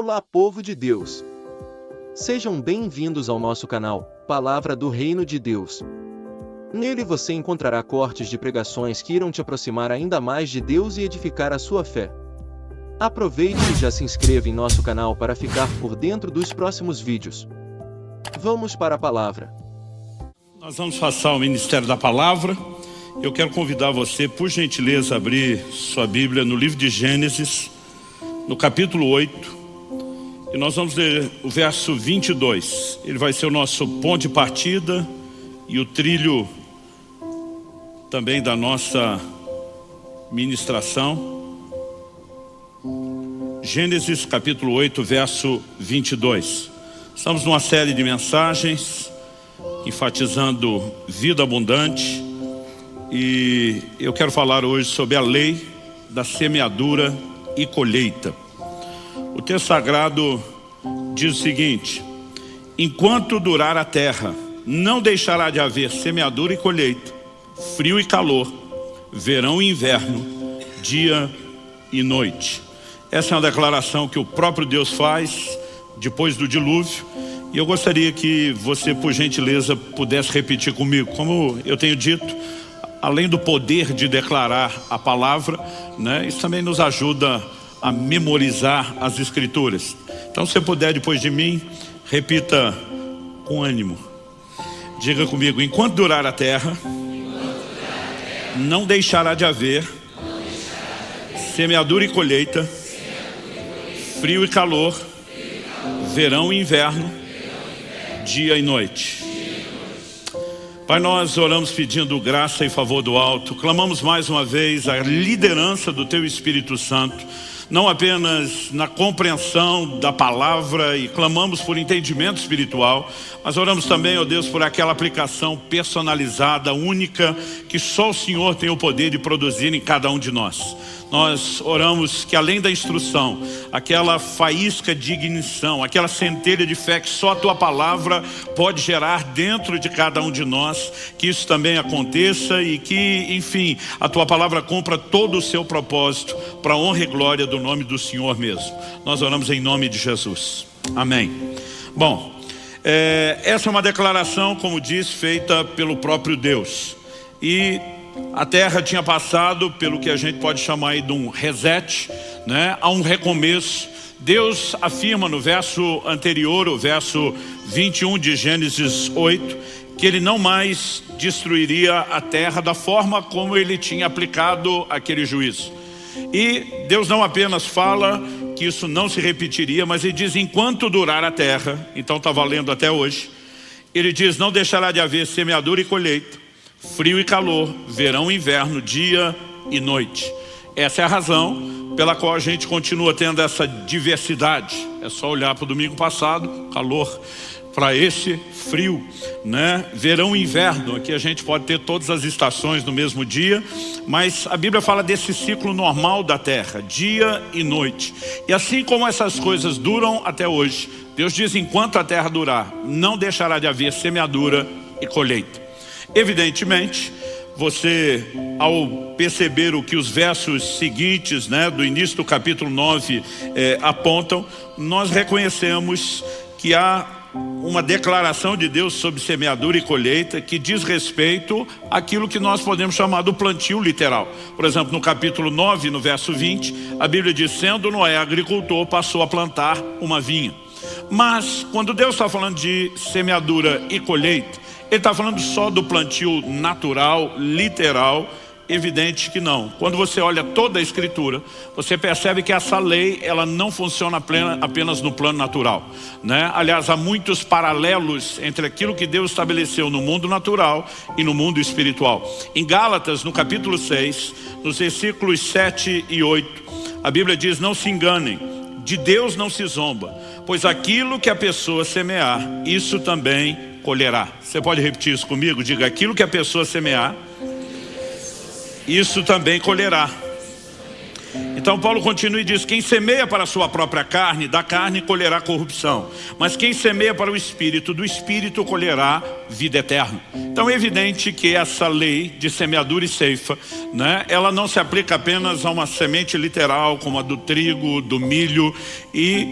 Olá, povo de Deus! Sejam bem-vindos ao nosso canal, Palavra do Reino de Deus. Nele você encontrará cortes de pregações que irão te aproximar ainda mais de Deus e edificar a sua fé. Aproveite e já se inscreva em nosso canal para ficar por dentro dos próximos vídeos. Vamos para a palavra. Nós vamos passar o Ministério da Palavra. Eu quero convidar você, por gentileza, a abrir sua Bíblia no livro de Gênesis, no capítulo 8. E nós vamos ler o verso 22. Ele vai ser o nosso ponto de partida e o trilho também da nossa ministração. Gênesis capítulo 8, verso 22. Estamos numa série de mensagens enfatizando vida abundante. E eu quero falar hoje sobre a lei da semeadura e colheita. O texto sagrado diz o seguinte: enquanto durar a terra, não deixará de haver semeadura e colheita, frio e calor, verão e inverno, dia e noite. Essa é uma declaração que o próprio Deus faz depois do dilúvio. E eu gostaria que você, por gentileza, pudesse repetir comigo. Como eu tenho dito, além do poder de declarar a palavra, né, isso também nos ajuda a memorizar as escrituras. Então, se você puder, depois de mim, repita com ânimo. Diga comigo: enquanto durar a terra, não deixará de haver semeadura e colheita, frio e calor, verão e inverno, dia e noite. Pai, nós oramos pedindo graça e favor do alto. Clamamos mais uma vez a liderança do Teu Espírito Santo, não apenas na compreensão da palavra, e clamamos por entendimento espiritual, mas oramos também, ó Deus, por aquela aplicação personalizada, única, que só o Senhor tem o poder de produzir em cada um de nós. Nós oramos que, além da instrução, aquela faísca de ignição, aquela centelha de fé que só a Tua palavra pode gerar dentro de cada um de nós, que isso também aconteça e que, enfim, a Tua palavra cumpra todo o seu propósito para a honra e glória do nome do Senhor mesmo. Nós oramos em nome de Jesus. Amém. Bom, essa é uma declaração, como diz, feita pelo próprio Deus. E a terra tinha passado pelo que a gente pode chamar aí de um reset, né? A um recomeço. Deus afirma no verso anterior, o verso 21 de Gênesis 8, que Ele não mais destruiria a terra da forma como Ele tinha aplicado aquele juízo. E Deus não apenas fala que isso não se repetiria, mas Ele diz: enquanto durar a terra, então está valendo até hoje. Ele diz: não deixará de haver semeadura e colheita, frio e calor, verão e inverno, dia e noite. Essa é a razão pela qual a gente continua tendo essa diversidade. É só olhar para o domingo passado, calor, para esse frio, né? Verão e inverno, aqui a gente pode ter todas as estações no mesmo dia, mas a Bíblia fala desse ciclo normal da terra, dia e noite. E assim como essas coisas duram até hoje, Deus diz: enquanto a terra durar, não deixará de haver semeadura e colheita. Evidentemente, você, ao perceber o que os versos seguintes, né, do início do capítulo 9 apontam, nós reconhecemos que há uma declaração de Deus sobre semeadura e colheita que diz respeito àquilo que nós podemos chamar do plantio literal. Por exemplo, no capítulo 9, no verso 20, a Bíblia diz: sendo Noé agricultor, passou a plantar uma vinha. Mas, quando Deus está falando de semeadura e colheita, Ele está falando só do plantio natural, literal? Evidente que não. Quando você olha toda a Escritura, você percebe que essa lei, ela não funciona apenas no plano natural, né? Aliás, há muitos paralelos entre aquilo que Deus estabeleceu no mundo natural e no mundo espiritual. Em Gálatas, no capítulo 6, nos versículos 7 e 8, a Bíblia diz: não se enganem, de Deus não se zomba, pois aquilo que a pessoa semear, isso também colherá. Você pode repetir isso comigo? Diga: aquilo que a pessoa semear, isso também colherá. Então Paulo continua e diz: quem semeia para a sua própria carne, da carne colherá corrupção, mas quem semeia para o Espírito, do Espírito colherá vida eterna. Então é evidente que essa lei de semeadura e ceifa, né, ela não se aplica apenas a uma semente literal como a do trigo, do milho, e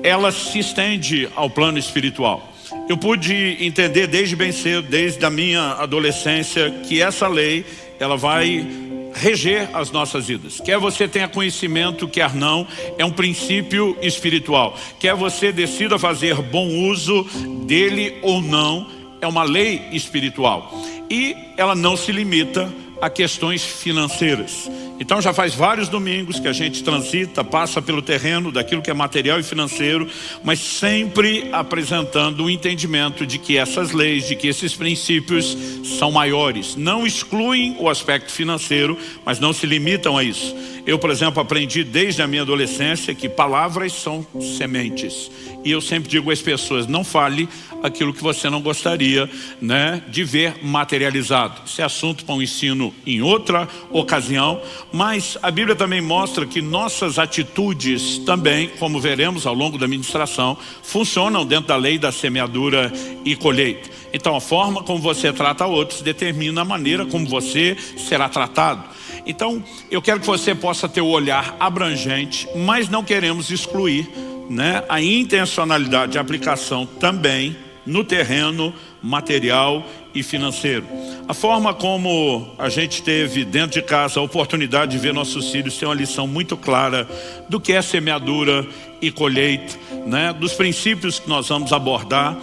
ela se estende ao plano espiritual. Eu pude entender desde bem cedo, desde a minha adolescência, que essa lei, ela vai reger as nossas vidas. Quer você tenha conhecimento, quer não, é um princípio espiritual. Quer você decida fazer bom uso dele ou não, é uma lei espiritual. E ela não se limita a questões financeiras. Então já faz vários domingos que a gente transita, passa pelo terreno daquilo que é material e financeiro, mas sempre apresentando o entendimento de que essas leis, de que esses princípios são maiores. Não excluem o aspecto financeiro, mas não se limitam a isso. Eu, por exemplo, aprendi desde a minha adolescência que palavras são sementes. E eu sempre digo às pessoas, não fale aquilo que você não gostaria, né, de ver materializado. Esse é assunto para um ensino em outra ocasião, mas a Bíblia também mostra que nossas atitudes também, como veremos ao longo da ministração, funcionam dentro da lei da semeadura e colheita. Então a forma como você trata outros determina a maneira como você será tratado. Então eu quero que você possa ter o olhar abrangente, mas não queremos excluir, né, a intencionalidade de aplicação também no terreno material e financeiro. A forma como a gente teve dentro de casa a oportunidade de ver nossos filhos tem uma lição muito clara do que é semeadura e colheita, né, dos princípios que nós vamos abordar.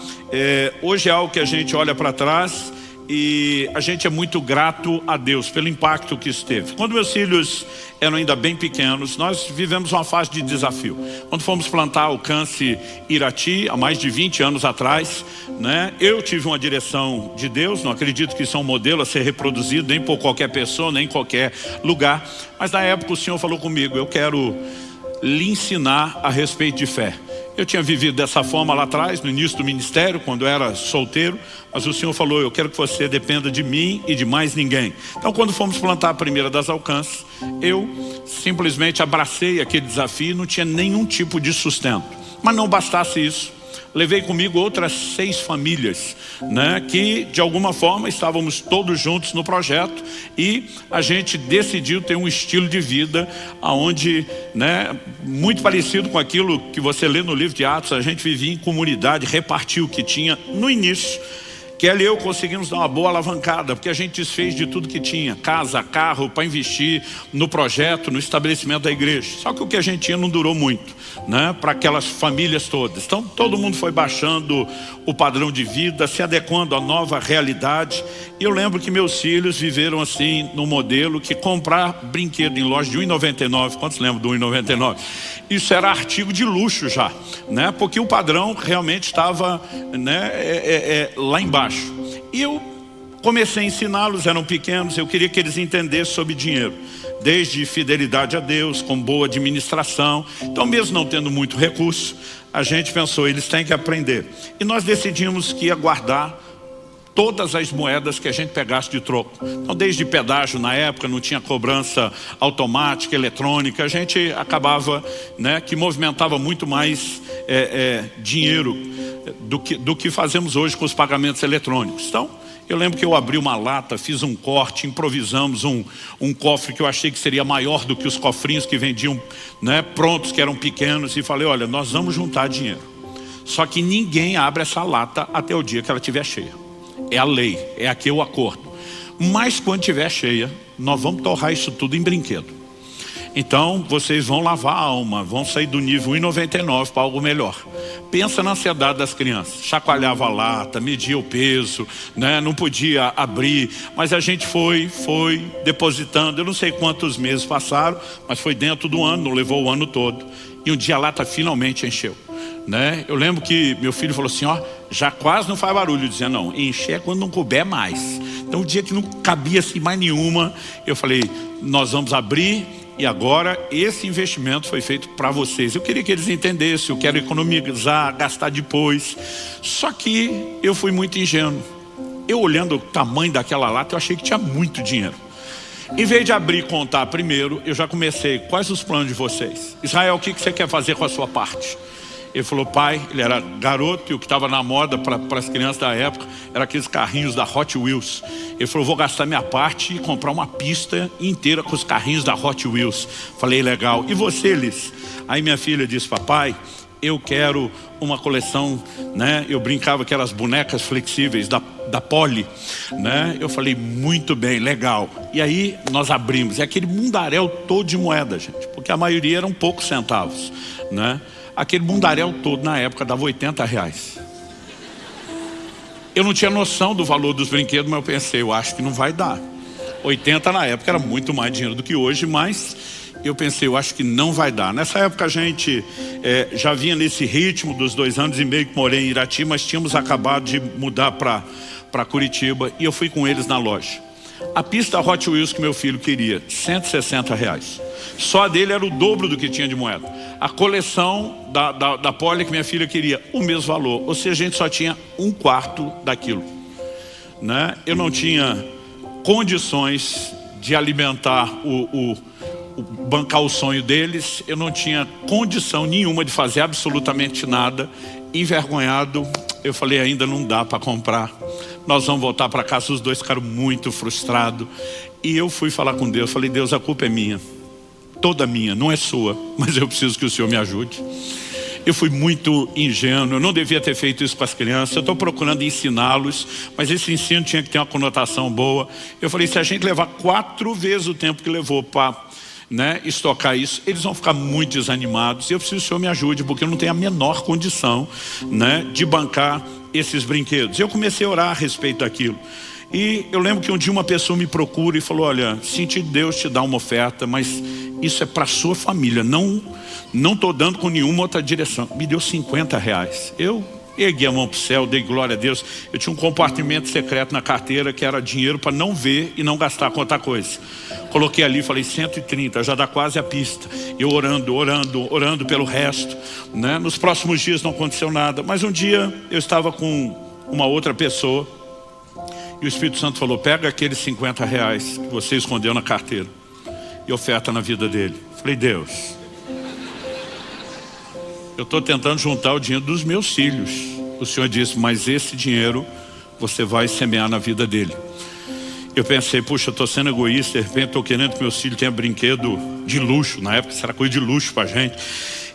Hoje é algo que a gente olha para trás e a gente é muito grato a Deus pelo impacto que isso teve. Quando meus filhos eram ainda bem pequenos, nós vivemos uma fase de desafio. Quando fomos plantar Alcance Irati, há mais de 20 anos atrás, né, eu tive uma direção de Deus, não acredito que isso é um modelo a ser reproduzido, nem por qualquer pessoa, nem em qualquer lugar. Mas na época o Senhor falou comigo, eu quero lhe ensinar a respeito de fé. Eu tinha vivido dessa forma lá atrás, no início do ministério, quando eu era solteiro, mas o Senhor falou, eu quero que você dependa de mim e de mais ninguém. Então quando fomos plantar a primeira das Alcances, eu simplesmente abracei aquele desafio e não tinha nenhum tipo de sustento. Mas não bastasse isso, levei comigo outras 6 famílias, né, que de alguma forma estávamos todos juntos no projeto e a gente decidiu ter um estilo de vida onde, né, muito parecido com aquilo que você lê no livro de Atos, a gente vivia em comunidade, repartia o que tinha no início. Kelly e eu conseguimos dar uma boa alavancada, porque a gente desfez de tudo que tinha, casa, carro, para investir no projeto, no estabelecimento da igreja. Só que o que a gente tinha não durou muito, né, para aquelas famílias todas. Então todo mundo foi baixando o padrão de vida, se adequando à nova realidade. E eu lembro que meus filhos viveram assim, no modelo que comprar brinquedo em loja de R$1,99, quantos lembram do R$1,99? Isso era artigo de luxo já, né, porque o padrão realmente estava, né, lá embaixo. E eu comecei a ensiná-los, eram pequenos, eu queria que eles entendessem sobre dinheiro, desde fidelidade a Deus, com boa administração. Então mesmo não tendo muito recurso, a gente pensou, eles têm que aprender. E nós decidimos que ia guardar todas as moedas que a gente pegasse de troco. Então desde pedágio na época, não tinha cobrança automática, eletrônica, a gente acabava, né, que movimentava muito mais dinheiro do que fazemos hoje com os pagamentos eletrônicos. Então eu lembro que eu abri uma lata, fiz um corte, improvisamos um cofre que eu achei que seria maior do que os cofrinhos que vendiam, né, prontos, que eram pequenos, e falei, olha, nós vamos juntar dinheiro. Só que ninguém abre essa lata até o dia que ela estiver cheia. É a lei, é aqui o acordo. Mas quando estiver cheia, nós vamos torrar isso tudo em brinquedo. Então vocês vão lavar a alma, vão sair do nível 1,99 para algo melhor. Pensa na ansiedade das crianças, chacoalhava a lata, media o peso, né? Não podia abrir, mas a gente foi depositando. Eu não sei quantos meses passaram, mas foi dentro do ano, não levou o ano todo. E um dia a lata finalmente encheu, né? Eu lembro que meu filho falou assim, ó, já quase não faz barulho. Eu dizia, não, encher é quando não couber mais. Então o dia que não cabia assim mais nenhuma, eu falei, nós vamos abrir. E agora esse investimento foi feito para vocês. Eu queria que eles entendessem, eu quero economizar, gastar depois. Só que eu fui muito ingênuo. Eu olhando o tamanho daquela lata, eu achei que tinha muito dinheiro. Em vez de abrir e contar primeiro, eu já comecei, quais os planos de vocês? Israel, o que você quer fazer com a sua parte? Ele falou, pai, ele era garoto e o que estava na moda para as crianças da época era aqueles carrinhos da Hot Wheels. Ele falou, vou gastar minha parte e comprar uma pista inteira com os carrinhos da Hot Wheels. Falei, legal. E você, Liz? Aí minha filha disse, papai, eu quero uma coleção, né? Eu brincava que eram as bonecas flexíveis da Poli, né? Eu falei, muito bem, legal. E aí nós abrimos, é aquele mundaréu todo de moeda, gente, porque a maioria eram poucos centavos, né? Aquele mundaréu todo na época dava R$80. Eu não tinha noção do valor dos brinquedos, mas eu pensei, eu acho que não vai dar. 80 na época era muito mais dinheiro do que hoje, mas eu pensei, eu acho que não vai dar. Nessa época a gente já vinha nesse ritmo dos 2 anos e meio que morei em Irati, mas tínhamos acabado de mudar para Curitiba e eu fui com eles na loja. A pista Hot Wheels que meu filho queria, R$160. Só a dele era o dobro do que tinha de moeda. A coleção da Poli que minha filha queria, o mesmo valor. Ou seja, a gente só tinha 1/4 daquilo, né? Eu não tinha condições de alimentar bancar o sonho deles. Eu não tinha condição nenhuma de fazer absolutamente nada. Envergonhado, eu falei, ainda não dá para comprar. Nós vamos voltar para casa. Os dois ficaram muito frustrados. E eu fui falar com Deus, falei, Deus, a culpa é minha, toda minha, não é sua, mas eu preciso que o Senhor me ajude. Eu fui muito ingênuo, eu não devia ter feito isso com as crianças. Eu estou procurando ensiná-los, mas esse ensino tinha que ter uma conotação boa. Eu falei, se a gente levar 4 vezes o tempo que levou para estocar isso, eles vão ficar muito desanimados. E eu preciso que o Senhor me ajude, porque eu não tenho a menor condição, de bancar esses brinquedos. Eu comecei a orar a respeito daquilo. E eu lembro que um dia uma pessoa me procura e falou, olha, senti Deus te dar uma oferta, mas isso é para sua família, não estou dando com nenhuma outra direção. Me deu R$50. Eu ergui a mão para o céu, dei glória a Deus. Eu tinha um compartimento secreto na carteira que era dinheiro para não ver e não gastar com outra coisa. Coloquei ali, falei 130, já dá quase a pista. Eu orando pelo resto, Nos próximos dias não aconteceu nada, mas um dia eu estava com uma outra pessoa e o Espírito Santo falou, pega aqueles R$50 que você escondeu na carteira e oferta na vida dele. Falei, Deus, eu estou tentando juntar o dinheiro dos meus filhos. O Senhor disse, mas esse dinheiro você vai semear na vida dele. Eu pensei, puxa, eu estou sendo egoísta, de repente estou querendo que meus filhos tenham brinquedo de luxo. Na época isso era coisa de luxo para a gente.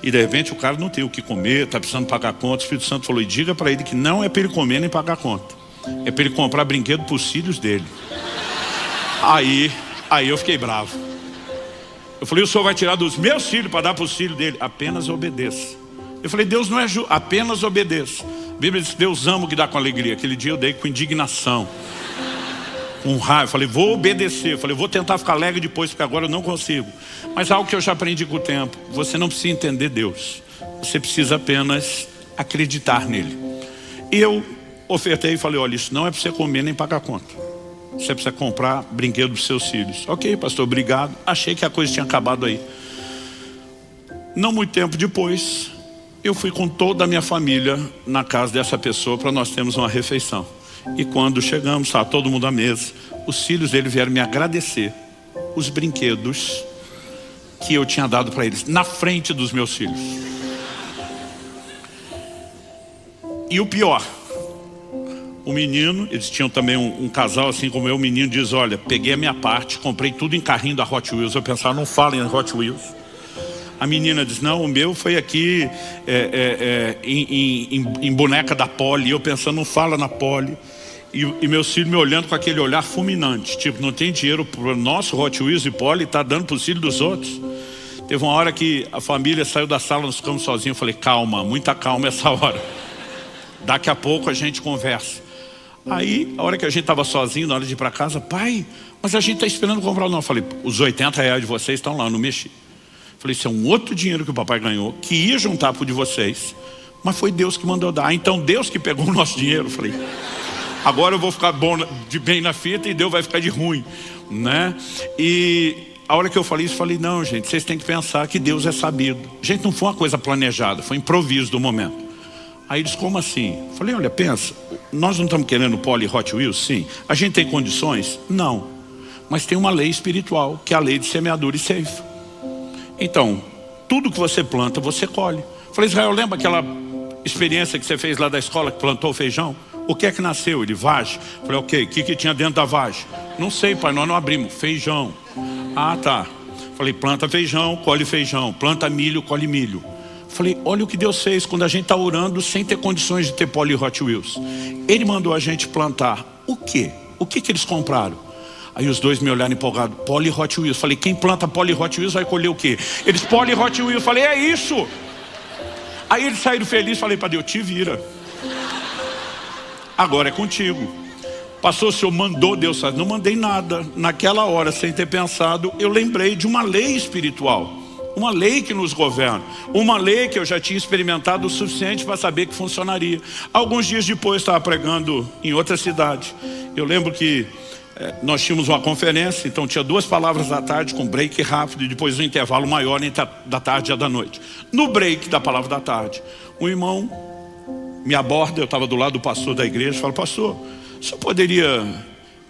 E de repente o cara não tem o que comer, está precisando pagar conta. O Espírito Santo falou, e diga para ele que não é para ele comer nem pagar conta. É para ele comprar brinquedo para os filhos dele. Aí eu fiquei bravo. Eu falei, o Senhor vai tirar dos meus filhos para dar para os filhos dele? Apenas obedeça. Eu falei, Deus não é justo, apenas obedeça. A Bíblia diz que Deus ama o que dá com alegria. Aquele dia eu dei com indignação, com raiva. Eu falei, vou obedecer. Eu falei, vou tentar ficar alegre depois, porque agora eu não consigo. Mas algo que eu já aprendi com o tempo, você não precisa entender Deus. Você precisa apenas acreditar nele. E eu ofertei e falei, olha, isso não é para você comer nem pagar conta. Você precisa comprar brinquedo para os seus filhos. Ok, pastor, obrigado. Achei que a coisa tinha acabado aí. Não muito tempo depois, eu fui com toda a minha família na casa dessa pessoa para nós termos uma refeição. E quando chegamos, estava todo mundo à mesa, os filhos dele vieram me agradecer os brinquedos que eu tinha dado para eles, na frente dos meus filhos. E o pior, o menino, eles tinham também um casal assim como eu, o menino diz, olha, peguei a minha parte, comprei tudo em carrinho da Hot Wheels. Eu pensava, não falem em Hot Wheels. A menina diz, não, o meu foi aqui em boneca da Poli. E eu pensando, não fala na Poli. E meus filhos me olhando com aquele olhar fulminante, tipo, não tem dinheiro para o nosso Hot Wheels e Poli, está dando para os filhos dos outros. Teve uma hora que a família saiu da sala, nós ficamos sozinhos. Eu falei, calma, muita calma essa hora. Daqui a pouco a gente conversa. Aí, a hora que a gente estava sozinho, na hora de ir para casa, pai, mas a gente está esperando comprar. Não, eu falei, os R$80 de vocês estão lá, eu não mexi. Eu falei, isso é um outro dinheiro que o papai ganhou, que ia juntar para o de vocês, mas foi Deus que mandou dar. Então Deus que pegou o nosso dinheiro. Eu falei, agora eu vou ficar bom de bem na fita e Deus vai ficar de ruim, E a hora que eu falei isso, eu falei, não, gente, vocês têm que pensar que Deus é sabido. Gente, não foi uma coisa planejada, foi improviso do momento. Aí eles, como assim? Eu falei, olha, pensa, nós não estamos querendo Poli Hot Wheels? Sim. A gente tem condições? Não. Mas tem uma lei espiritual, que é a lei de semeadura e ceifa. Então, tudo que você planta, você colhe. Eu falei, Israel, lembra aquela experiência que você fez lá da escola, que plantou feijão? O que é que nasceu? Ele, vagem. Eu falei, ok, o que tinha dentro da vagem? Não sei, pai, nós não abrimos. Feijão. Ah, tá. Eu falei, planta feijão, colhe feijão. Planta milho, colhe milho. Falei, olha o que Deus fez quando a gente está orando sem ter condições de ter Poli e Hot Wheels. Ele mandou a gente plantar. O quê? O que eles compraram? Aí os dois me olharam empolgados. Poli e Hot Wheels. Falei, quem planta Poli e Hot Wheels vai colher o quê? Eles, Poli e Hot Wheels. Falei, é isso. Aí eles saíram felizes. Falei para Deus, te vira. Agora é contigo. Pastor, o senhor mandou Deus fazer? Não mandei nada. Naquela hora, sem ter pensado, eu lembrei de uma lei espiritual. Uma lei que nos governa. Uma lei que eu já tinha experimentado o suficiente para saber que funcionaria. Alguns dias depois, estava pregando em outra cidade. Eu lembro que nós tínhamos uma conferência, então tinha 2 palavras da tarde com break rápido e depois um intervalo maior entre da tarde e a da noite. No break da palavra da tarde, um irmão me aborda, eu estava do lado do pastor da igreja, fala, pastor, o senhor poderia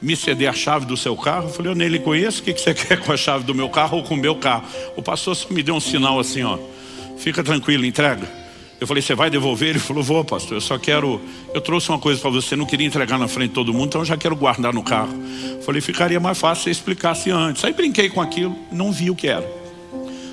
me ceder a chave do seu carro? Eu falei, eu nem lhe conheço, o que você quer com a chave do meu carro ou com o meu carro? O pastor só me deu um sinal assim, ó, fica tranquilo, entrega. Eu falei, você vai devolver? Ele falou, vou, pastor, eu trouxe uma coisa para você, não queria entregar na frente de todo mundo, então eu já quero guardar no carro. Eu falei, ficaria mais fácil se você explicasse antes. Aí brinquei com aquilo, não vi o que era.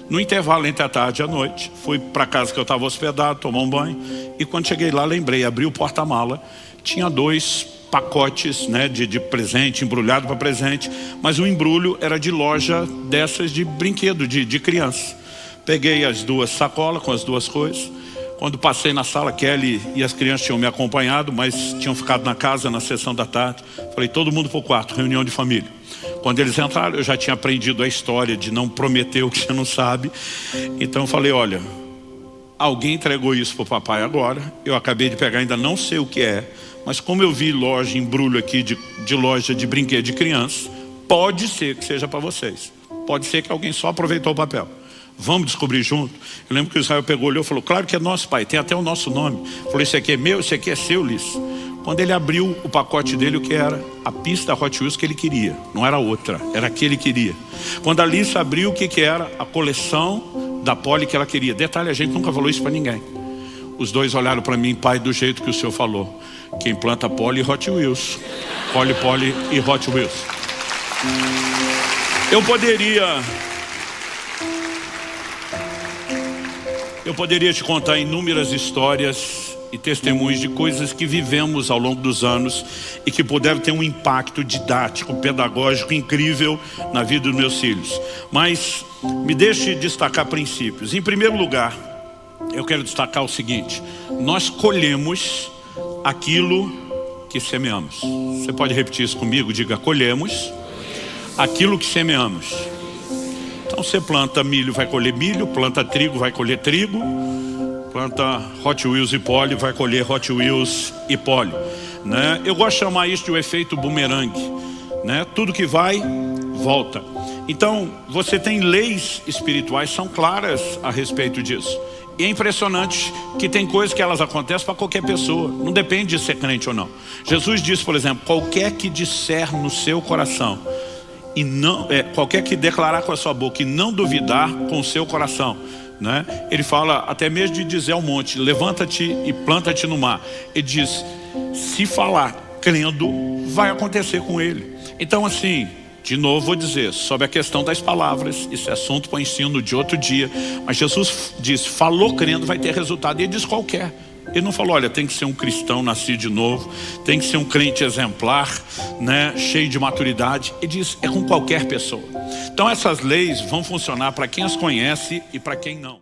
No intervalo entre a tarde e a noite, fui para casa que eu estava hospedado, tomar um banho, e quando cheguei lá, lembrei, abri o porta-mala, tinha 2 pacotes, né, de presente, embrulhado para presente, mas o embrulho era de loja dessas de brinquedo, de criança. Peguei as 2 sacolas com as 2 coisas. Quando passei na sala, Kelly e as crianças tinham me acompanhado, mas tinham ficado na casa na sessão da tarde. Falei, todo mundo para o quarto, reunião de família. Quando eles entraram, eu já tinha aprendido a história de não prometer o que você não sabe. Então eu falei, olha, alguém entregou isso para o papai agora. Eu acabei de pegar, ainda não sei o que é. Mas como eu vi loja, embrulho aqui de loja de brinquedo de criança, pode ser que seja para vocês. Pode ser que alguém só aproveitou o papel. Vamos descobrir junto. Eu lembro que o Israel pegou, olhou e falou, claro que é nosso, pai, tem até o nosso nome. Falou, esse aqui é meu, esse aqui é seu, Liz. Quando ele abriu o pacote dele, o que era? A pista Hot Wheels que ele queria. Não era outra, era a que ele queria. Quando a Liz abriu, o que era? A coleção da Poli que ela queria. Detalhe, a gente nunca falou isso para ninguém. Os dois olharam para mim, pai, do jeito que o senhor falou. Quem planta Poli e Hot Wheels. Poli e Hot Wheels. Eu poderia te contar inúmeras histórias e testemunhos de coisas que vivemos ao longo dos anos e que puderam ter um impacto didático, pedagógico incrível na vida dos meus filhos. Mas me deixe destacar princípios. Em primeiro lugar, eu quero destacar o seguinte: nós colhemos aquilo que semeamos. Você pode repetir isso comigo? Diga, colhemos aquilo que semeamos. Então você planta milho, vai colher milho. Planta trigo, vai colher trigo. Planta Hot Wheels e Poli, vai colher Hot Wheels e Poli, né? Eu gosto de chamar isso de o efeito bumerangue, né? Tudo que vai, volta. Então você tem leis espirituais, são claras a respeito disso. E é impressionante que tem coisas que elas acontecem para qualquer pessoa. Não depende de ser crente ou não. Jesus disse, por exemplo, qualquer que disser no seu coração e não, qualquer que declarar com a sua boca e não duvidar com o seu coração, né? Ele fala até mesmo de dizer ao monte, levanta-te e planta-te no mar. Ele diz, se falar crendo, vai acontecer com ele. Então assim, de novo vou dizer, sobre a questão das palavras, isso é assunto para o ensino de outro dia, mas Jesus diz, falou crendo, vai ter resultado. E ele diz qualquer. Ele não falou, olha, tem que ser um cristão nascido de novo, tem que ser um crente exemplar, né, cheio de maturidade. Ele diz, é com qualquer pessoa. Então essas leis vão funcionar para quem as conhece e para quem não.